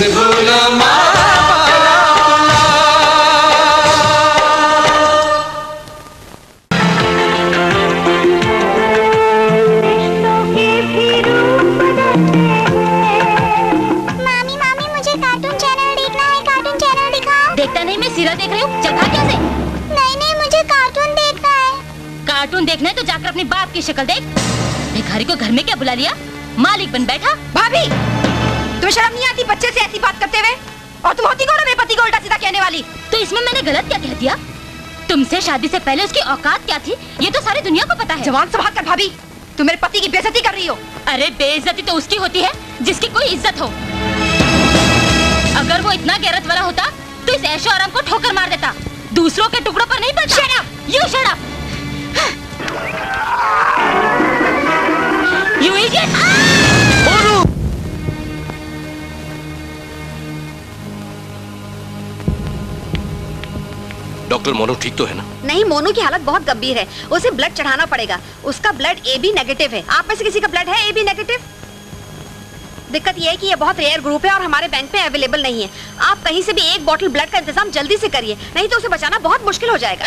छन भूलो माँ देख रही हूँ, चल भाग यहाँ से। नहीं मुझे कार्टून देखना है। कार्टून देखना है तो जाकर अपनी बाप की शक्ल देख। भिखारी को घर में क्या बुला लिया, मालिक बन बैठा। भाभी, तुम्हें शर्म नहीं आती बच्चे से ऐसी बात करते हुए? और तुम होती कौन मेरे पति को उल्टा सीधा कहने वाली? तो इसमें मैंने गलत क्या कह दिया? तुमसे शादी से पहले उसकी औकात क्या थी ये तो सारी दुनिया को पता है। जवान संभाल कर भाभी, तुम मेरे पति की बेइज्जती कर रही हो। अरे बेइज्जती तो उसकी होती है जिसकी कोई इज्जत हो। अगर वो इतना गैरत वाला होता तो इस ऐशो आराम को ठोकर मार देता, दूसरों के टुकड़ों पर नहीं पड़ता। Shut up! You shut up! You idiot! Doctor Monu ठीक तो है ना? नहीं, मोनू की हालत बहुत गंभीर है, उसे ब्लड चढ़ाना पड़ेगा। उसका ब्लड AB नेगेटिव है। आप में से किसी का ब्लड है AB नेगेटिव? दिक्कत यह है कि ये बहुत रेयर ग्रुप है और हमारे बैंक में अवेलेबल नहीं है। आप कहीं से भी एक बोतल ब्लड का इंतजाम जल्दी से करिए, नहीं तो उसे बचाना बहुत मुश्किल हो जाएगा।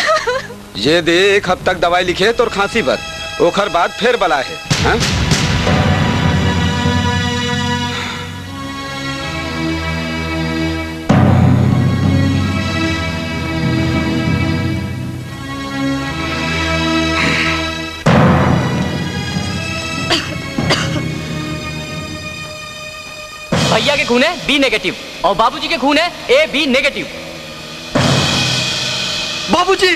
ये दे, एक हफ्ता तक दवाई लिखे तो खांसी भर, ओखर बाद फिर बला है, हा? भैया के खून है B नेगेटिव और बाबूजी के खून है AB नेगेटिव। बाबूजी,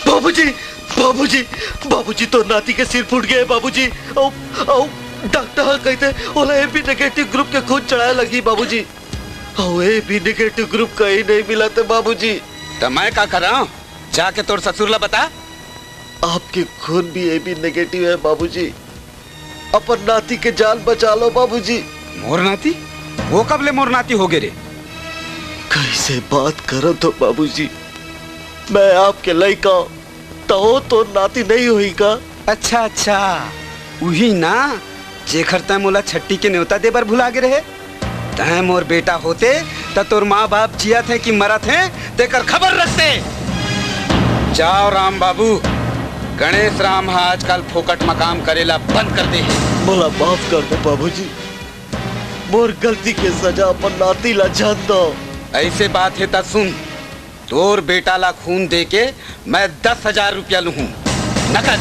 बाबूजी, बाबूजी, बाबूजी तो नाती के सिर फूट गए बाबूजी। डॉक्टर कहते ओला AB नेगेटिव ग्रुप के खून चढ़ाए लगी बाबूजी। AB नेगेटिव ग्रुप कहीं नहीं मिला थे बाबूजी। तो मैं क्या कर रहा हूँ, जाके तोर ससुर ला बता। आपके खून भी AB नेगेटिव है बाबूजी, अपन नाती के जान बचा लो बाबूजी। मोर नाती? वो कब ले मोर नाती हो गए रे? कैसे बात करो तो बाबूजी, मैं आपके लड़का तो नाती नहीं हुई का। अच्छा अच्छा, वही ना जेखर तय मोला छट्टी के न्योता देबर भुला गे रहे। तय मोर बेटा होते त तोर माँ बाप जिया थे कि मरा थे तेकर खबर रखते। जाओ राम बाबू, गणेश राम आजकल फोकट मकाम करेला बंद कर दे। मोला माफ कर दो बाबूजी, मोर गलती के सजा अपन नाती ला जान दो। ऐसे बात है ता सुन, तोर बेटा ला खून दे के मैं 10,000 रुपया लूँ नकद।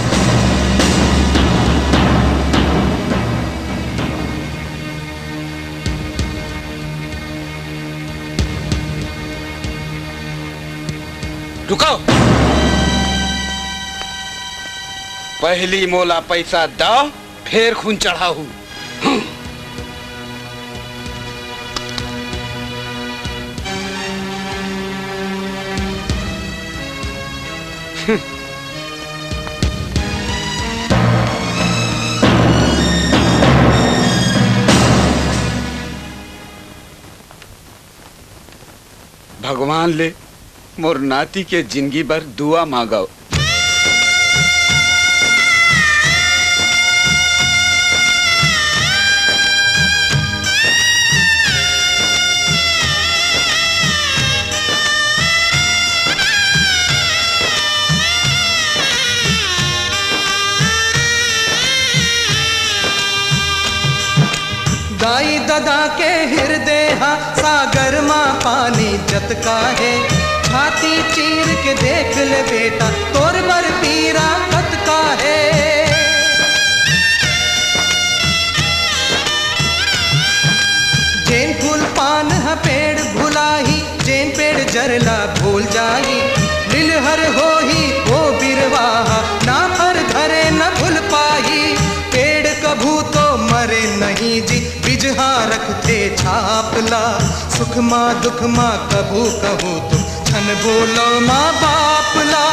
रुको, पहली मोला पैसा दो फिर खून चढ़ाऊ। भगवान ले मोर नाती के जिंदगी भर दुआ मांगाओ। दाई ददा के हृदय सागर माँ पानी जतका है। छाती चीर के देख ले बेटा तोर बर पीरा कतका है। जेन फूल पान ह पेड़ भुलाही, जेन पेड़ जरला भूल जाही। नीलहर होही वो बिरवाहा, ना पर धरे न भूल पाही। पेड़ कभू तो मरे नहीं जी, बिजहा रखते छापला। सुख माँ दुख माँ कभू कहूँ तुम छन बोलो माँ बाप ला।